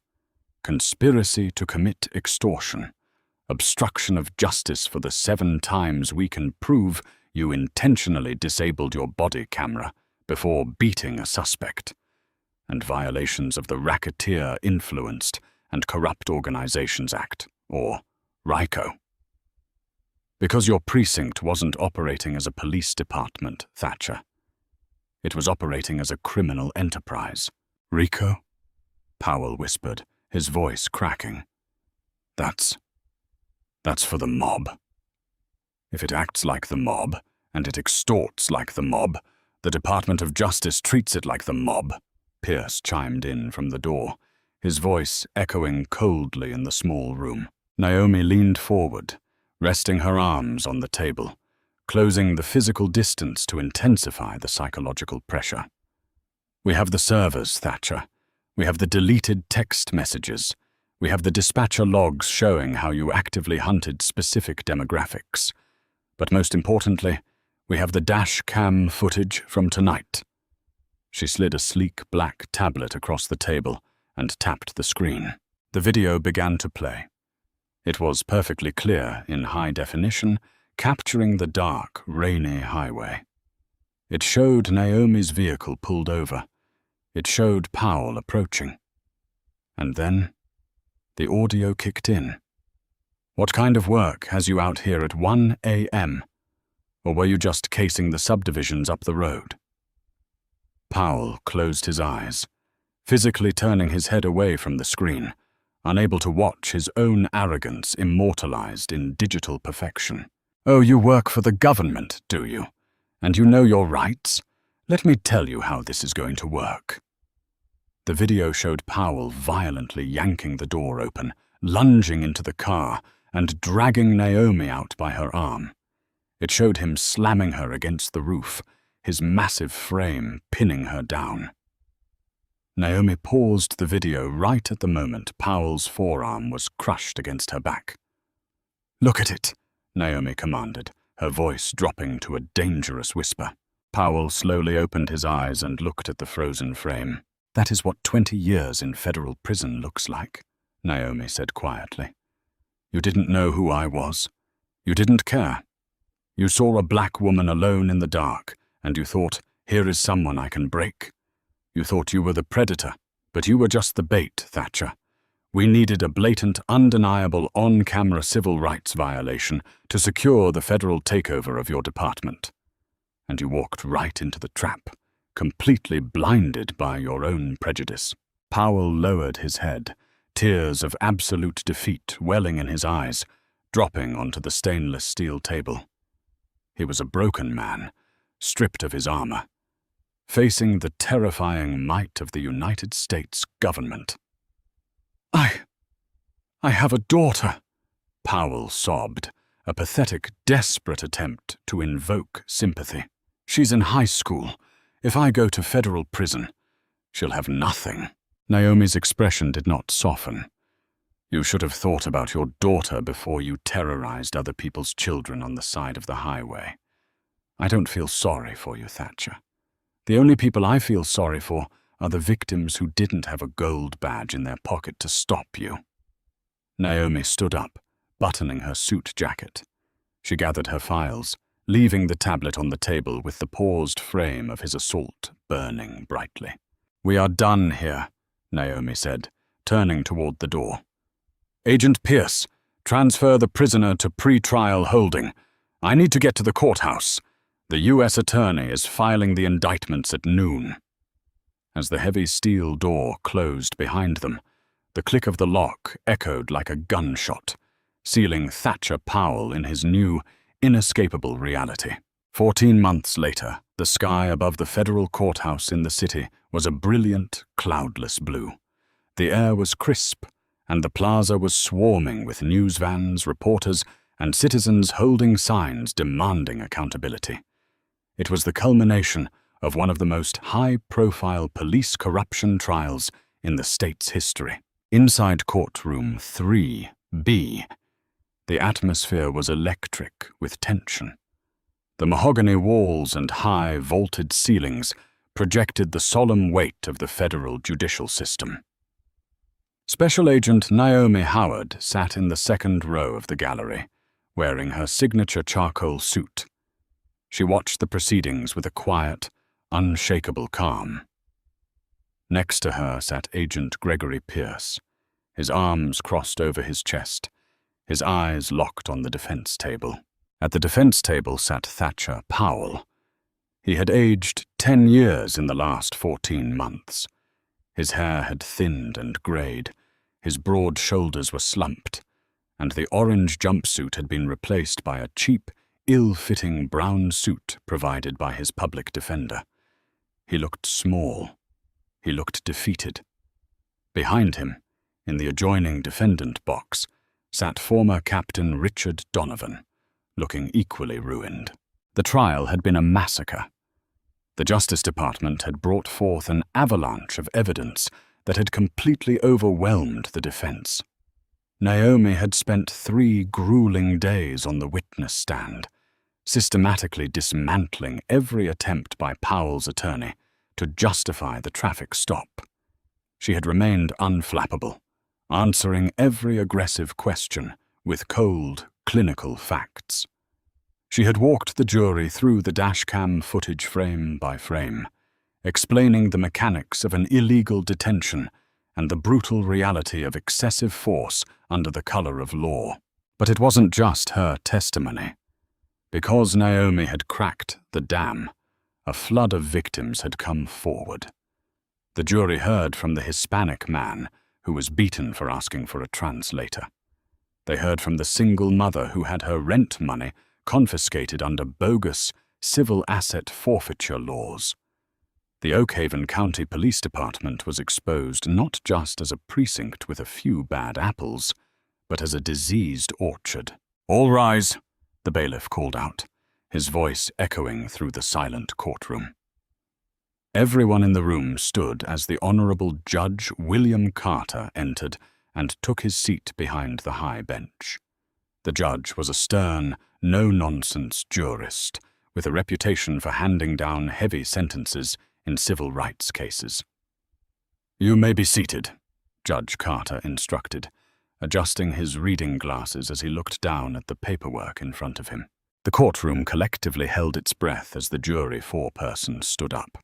conspiracy to commit extortion, obstruction of justice for the 7 times we can prove you intentionally disabled your body camera before beating a suspect, and violations of the Racketeer Influenced and Corrupt Organizations Act, or RICO. Because your precinct wasn't operating as a police department, Thatcher. It was operating as a criminal enterprise. RICO? Powell whispered, his voice cracking. That's for the mob. If it acts like the mob, and it extorts like the mob, the Department of Justice treats it like the mob, Pierce chimed in from the door, his voice echoing coldly in the small room. Naomi leaned forward, resting her arms on the table, closing the physical distance to intensify the psychological pressure. We have the servers, Thatcher. We have the deleted text messages. We have the dispatcher logs showing how you actively hunted specific demographics. But most importantly, we have the dash cam footage from tonight. She slid a sleek black tablet across the table and tapped the screen. The video began to play. It was perfectly clear in high definition, capturing the dark, rainy highway. It showed Naomi's vehicle pulled over. It showed Powell approaching. And then, the audio kicked in. What kind of work has you out here at 1 a.m.? Or were you just casing the subdivisions up the road? Powell closed his eyes, physically turning his head away from the screen, unable to watch his own arrogance immortalized in digital perfection. Oh, you work for the government, do you? And you know your rights? Let me tell you how this is going to work. The video showed Powell violently yanking the door open, lunging into the car, and dragging Naomi out by her arm. It showed him slamming her against the roof, his massive frame pinning her down. Naomi paused the video right at the moment Powell's forearm was crushed against her back. Look at it, Naomi commanded, her voice dropping to a dangerous whisper. Powell slowly opened his eyes and looked at the frozen frame. That is what 20 years in federal prison looks like, Naomi said quietly. You didn't know who I was. You didn't care. You saw a black woman alone in the dark, and you thought, here is someone I can break. You thought you were the predator, but you were just the bait, Thatcher. We needed a blatant, undeniable on-camera civil rights violation to secure the federal takeover of your department. And you walked right into the trap, completely blinded by your own prejudice. Powell lowered his head, tears of absolute defeat welling in his eyes, dropping onto the stainless steel table. He was a broken man, stripped of his armor, facing the terrifying might of the United States government. I have a daughter, Powell sobbed, a pathetic, desperate attempt to invoke sympathy. She's in high school. If I go to federal prison, she'll have nothing. Naomi's expression did not soften. You should have thought about your daughter before you terrorized other people's children on the side of the highway. I don't feel sorry for you, Thatcher. The only people I feel sorry for are the victims who didn't have a gold badge in their pocket to stop you. Naomi stood up, buttoning her suit jacket. She gathered her files, leaving the tablet on the table with the paused frame of his assault burning brightly. We are done here, Naomi said, turning toward the door. Agent Pierce, transfer the prisoner to pre-trial holding. I need to get to the courthouse. The U.S. Attorney is filing the indictments at noon. As the heavy steel door closed behind them, the click of the lock echoed like a gunshot, sealing Thatcher Powell in his new, inescapable reality. 14 months later, the sky above the federal courthouse in the city was a brilliant, cloudless blue. The air was crisp, and the plaza was swarming with news vans, reporters, and citizens holding signs demanding accountability. It was the culmination of one of the most high-profile police corruption trials in the state's history. Inside courtroom 3B, the atmosphere was electric with tension. The mahogany walls and high, vaulted ceilings projected the solemn weight of the federal judicial system. Special Agent Naomi Howard sat in the second row of the gallery, wearing her signature charcoal suit. She watched the proceedings with a quiet, unshakable calm. Next to her sat Agent Gregory Pierce, his arms crossed over his chest, his eyes locked on the defense table. At the defense table sat Thatcher Powell. He had aged 10 years in the last 14 months. His hair had thinned and grayed, his broad shoulders were slumped, and the orange jumpsuit had been replaced by a cheap, ill-fitting brown suit provided by his public defender. He looked small. He looked defeated. Behind him, in the adjoining defendant box, sat former Captain Richard Donovan, looking equally ruined. The trial had been a massacre. The Justice Department had brought forth an avalanche of evidence that had completely overwhelmed the defense. Naomi had spent 3 grueling days on the witness stand, systematically dismantling every attempt by Powell's attorney to justify the traffic stop. She had remained unflappable, answering every aggressive question with cold, clinical facts. She had walked the jury through the dashcam footage frame by frame, explaining the mechanics of an illegal detention and the brutal reality of excessive force under the color of law. But it wasn't just her testimony. Because Naomi had cracked the dam, a flood of victims had come forward. The jury heard from the Hispanic man who was beaten for asking for a translator. They heard from the single mother who had her rent money confiscated under bogus civil asset forfeiture laws. The Oak Haven County Police Department was exposed not just as a precinct with a few bad apples, but as a diseased orchard. "All rise," the bailiff called out, his voice echoing through the silent courtroom. Everyone in the room stood as the Honorable Judge William Carter entered and took his seat behind the high bench. The judge was a stern, no-nonsense jurist with a reputation for handing down heavy sentences in civil rights cases. "You may be seated," Judge Carter instructed, adjusting his reading glasses as he looked down at the paperwork in front of him. The courtroom collectively held its breath as the jury foreperson stood up.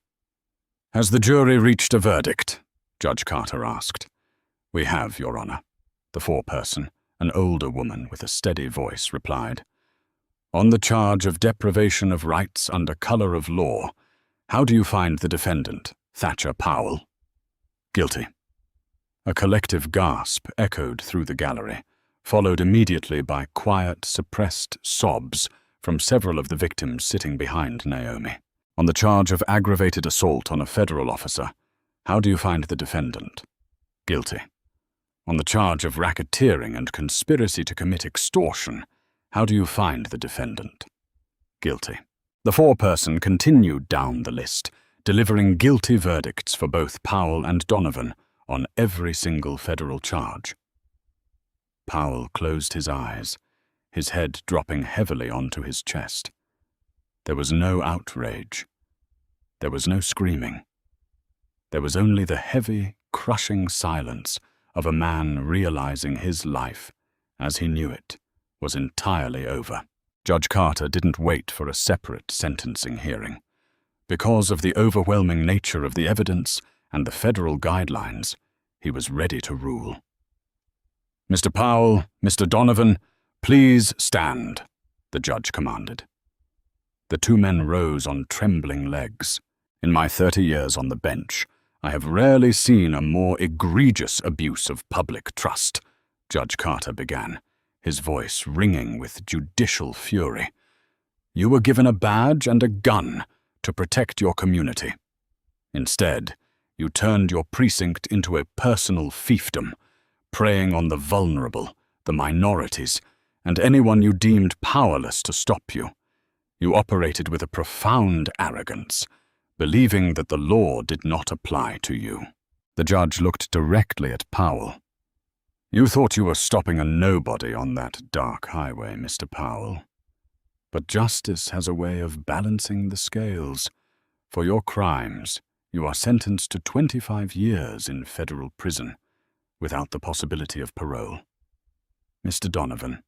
"Has the jury reached a verdict?" Judge Carter asked. "We have, Your Honor," the foreperson, an older woman with a steady voice, replied. "On the charge of deprivation of rights under color of law, how do you find the defendant, Thatcher Powell?" "Guilty." A collective gasp echoed through the gallery, followed immediately by quiet, suppressed sobs from several of the victims sitting behind Naomi. "On the charge of aggravated assault on a federal officer, how do you find the defendant?" "Guilty." "On the charge of racketeering and conspiracy to commit extortion, how do you find the defendant?" "Guilty." The foreperson continued down the list, delivering guilty verdicts for both Powell and Donovan on every single federal charge. Powell closed his eyes, his head dropping heavily onto his chest. There was no outrage. There was no screaming. There was only the heavy, crushing silence of a man realizing his life, as he knew it, was entirely over. Judge Carter didn't wait for a separate sentencing hearing. Because of the overwhelming nature of the evidence and the federal guidelines, he was ready to rule. "Mr. Powell, Mr. Donovan, please stand," the judge commanded. The 2 men rose on trembling legs. "In my 30 years on the bench, I have rarely seen a more egregious abuse of public trust," Judge Carter began, his voice ringing with judicial fury. "You were given a badge and a gun to protect your community. Instead, you turned your precinct into a personal fiefdom, preying on the vulnerable, the minorities, and anyone you deemed powerless to stop you. You operated with a profound arrogance, believing that the law did not apply to you." The judge looked directly at Powell. "You thought you were stopping a nobody on that dark highway, Mr. Powell. But justice has a way of balancing the scales. For your crimes, you are sentenced to 25 years in federal prison, without the possibility of parole. Mr. Donovan,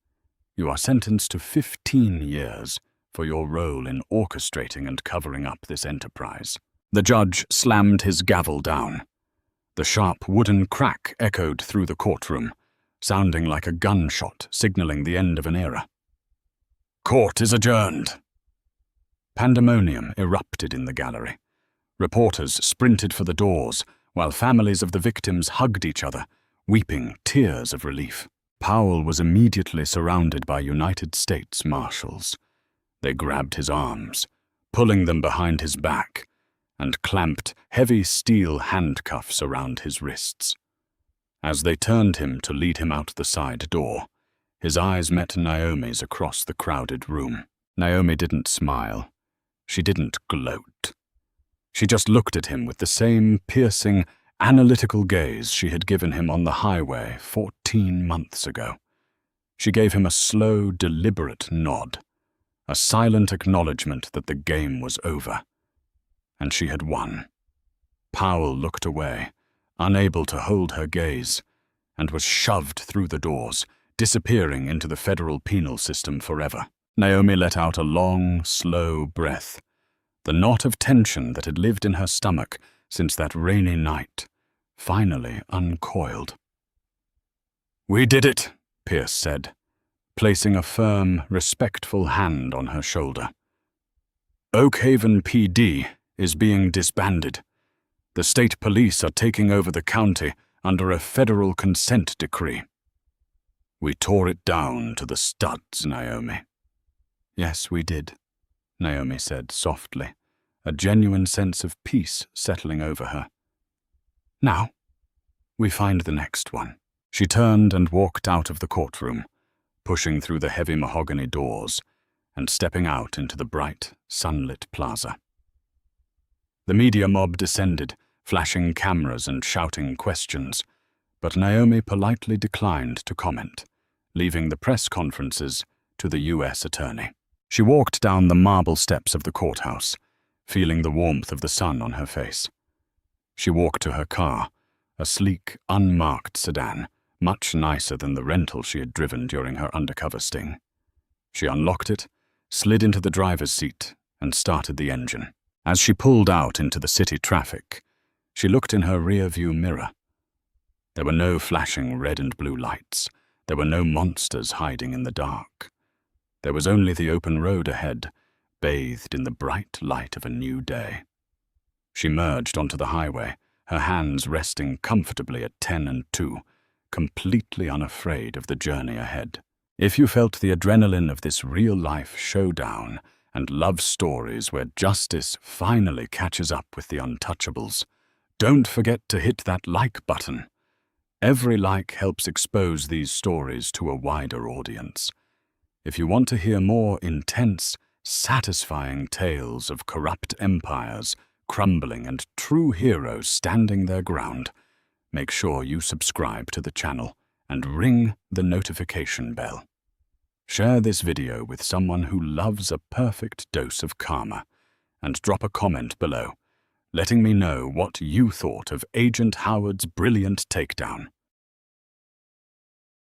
you are sentenced to 15 years for your role in orchestrating and covering up this enterprise." The judge slammed his gavel down. The sharp wooden crack echoed through the courtroom, sounding like a gunshot signaling the end of an era. "Court is adjourned." Pandemonium erupted in the gallery. Reporters sprinted for the doors, while families of the victims hugged each other, weeping tears of relief. Powell was immediately surrounded by United States Marshals. They grabbed his arms, pulling them behind his back, and clamped heavy steel handcuffs around his wrists. As they turned him to lead him out the side door, his eyes met Naomi's across the crowded room. Naomi didn't smile. She didn't gloat. She just looked at him with the same piercing, analytical gaze she had given him on the highway 14 months ago. She gave him a slow, deliberate nod, a silent acknowledgement that the game was over. And she had won. Powell looked away, unable to hold her gaze, and was shoved through the doors, disappearing into the federal penal system forever. Naomi let out a long, slow breath. The knot of tension that had lived in her stomach since that rainy night finally uncoiled. "We did it," Pierce said, placing a firm, respectful hand on her shoulder. "Oak Haven PD is being disbanded. The state police are taking over the county under a federal consent decree." "We tore it down to the studs, Naomi." "Yes, we did," Naomi said softly, a genuine sense of peace settling over her. "Now, we find the next one." She turned and walked out of the courtroom, pushing through the heavy mahogany doors and stepping out into the bright, sunlit plaza. The media mob descended, flashing cameras and shouting questions, but Naomi politely declined to comment, leaving the press conferences to the U.S. Attorney. She walked down the marble steps of the courthouse, feeling the warmth of the sun on her face. She walked to her car, a sleek, unmarked sedan, much nicer than the rental she had driven during her undercover sting. She unlocked it, slid into the driver's seat, and started the engine. As she pulled out into the city traffic, she looked in her rear-view mirror. There were no flashing red and blue lights. There were no monsters hiding in the dark. There was only the open road ahead, bathed in the bright light of a new day. She merged onto the highway, her hands resting comfortably at 10 and 2, completely unafraid of the journey ahead. If you felt the adrenaline of this real-life showdown and love stories where justice finally catches up with the untouchables, don't forget to hit that like button. Every like helps expose these stories to a wider audience. If you want to hear more intense, satisfying tales of corrupt empires crumbling and true heroes standing their ground, make sure you subscribe to the channel and ring the notification bell. Share this video with someone who loves a perfect dose of karma, and drop a comment below, letting me know what you thought of Agent Howard's brilliant takedown.